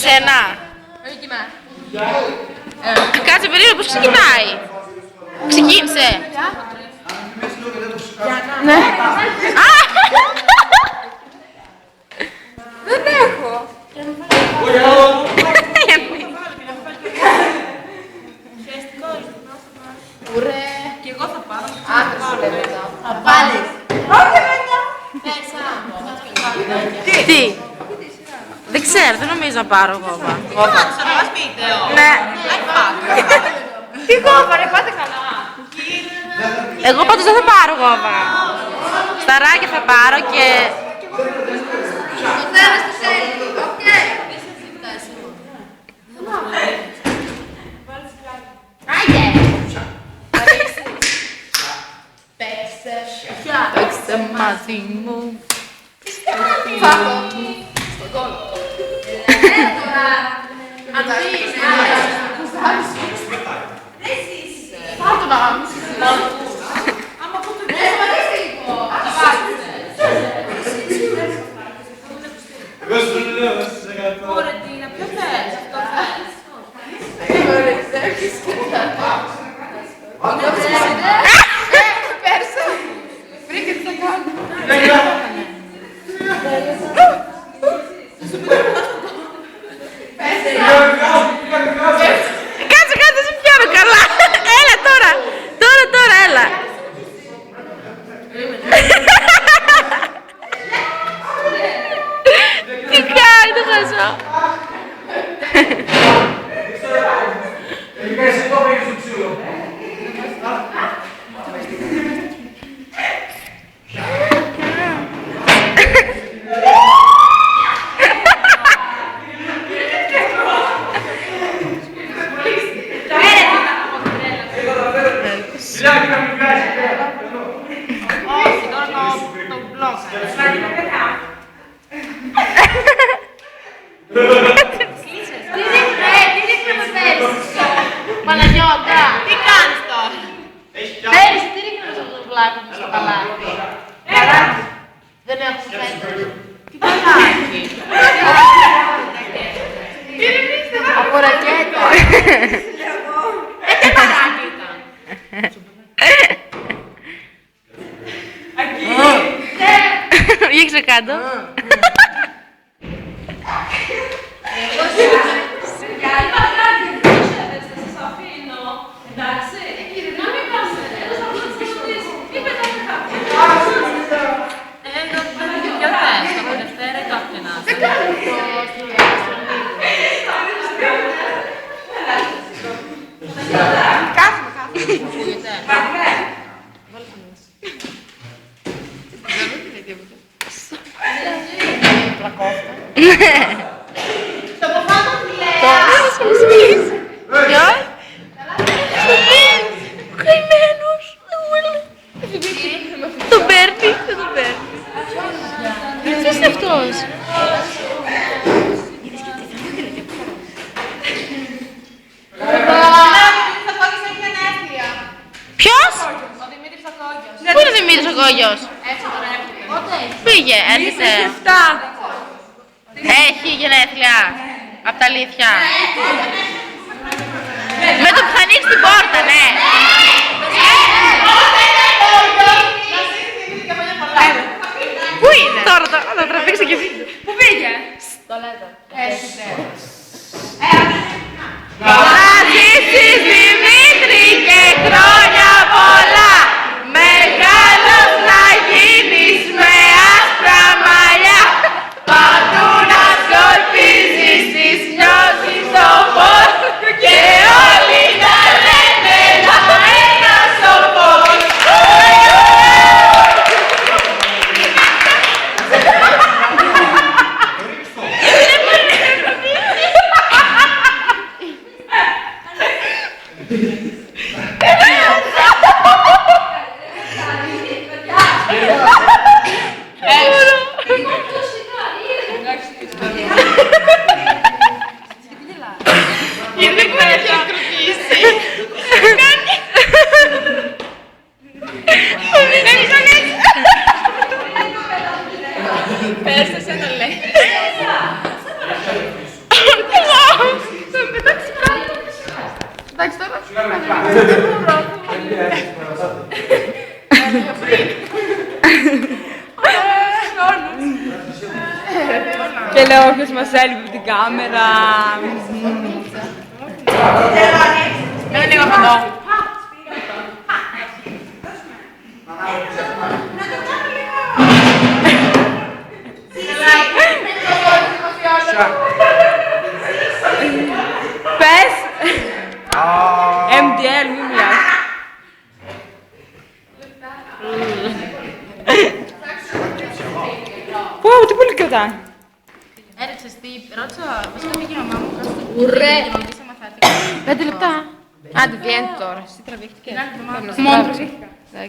εσένα. Κάτσε περίμενε, πώς ξεκινάει. Ξεκίνησε. Ναι. Δεν έχω. Ουρέ. Και εγώ θα πάρω. Άκρη σου λέμε εδώ. Θα πάρεις. Όχι, παιδιά. Τι. Δεν ξέρω, δεν νομίζω να πάρω γόβα. Θα μας πείτε. Ναι. Τι κόβα, ρε, πάτε καλά. Εγώ πάντως δεν θα πάρω γόβα. Σταράκια θα πάρω και... Το θέμα στο σέλι. Οκ. Άιντε. Παίξε μαζί μου. Φάκο. Στον κόλο. Τώρα. Αντί. Φάκο να γάμισεις. Άμα πω το Σταματήστε λίγο. Εγώ σου λέω, σε κατώ. Ωραία, Τίνα, ποιο θες, αυτό θες. Πέρσο. Βρήκε τι θα κάνω. Κάτσε, κάτσε, σε πιάνω καλά. Έλα τώρα. Τώρα, έλα. Τι κάνει το χαζό. Έχει κάνει σε κόμμα στο ξύλο. Μιλάκι να μην βγάζει. Όχι, τώρα το μπλόκα. Τι ρίχνε μας θέλεις. Παναγιώτα. Τι κάνεις τώρα. Θέλεις, τι ρίχνε μας αυτό το βλάκο μου στο καλάθι. Καλάθι. Δεν έχουμε φέτος. Τι παλάκι. Από ρακέτα. Τι παλάκι ήταν. Ρίξε κάτω. Δεν κάνω αυτό στη Το ποφάνω τι λέει. Ποιος? Ο καημένος. Τον παίρνει, δεν τον παίρνει. Ποιος είναι αυτός? Ποιος? Ο Δημήτρης Ακόγιος. Πού είναι ο Δημήτρης ο Κόγιος? Έτσι τώρα έρχεται. Πήγε, έρχεται. Έχει γενέθλια. Απ' τα αλήθεια. Με το που θα ανοίξει την πόρτα, ναι. Πού είναι? Τώρα θα τραβήξει και βίντεο. Πού πήγε. Το λέτε. Να ζήσεις Δημήτρη και χρόνια πολλά. Μεγάλος να γίνεις με άσπρα μαλλιά. Παντού να σκορπίζεις, τις νιώσεις το φως. Και όλοι να λένε να ένας ο φως. Και λέω όποιος μας έλειπε από την κάμερα. Μένει λίγο από εδώ. Πες! MDL, μη μιλάς. Πω, τι πολύ κρατά. Έριξες τι, ρώτησα, βασικά πήγε η μαμά μου κάτω στο κουρέ. Και ρωτήσα μα θα έρθει. 5 λεπτά. Άντε, βγαίνει τώρα. Εσύ τραβήχτηκες. Την άλλη εβδομάδα. Μόνο τραβήχτηκα.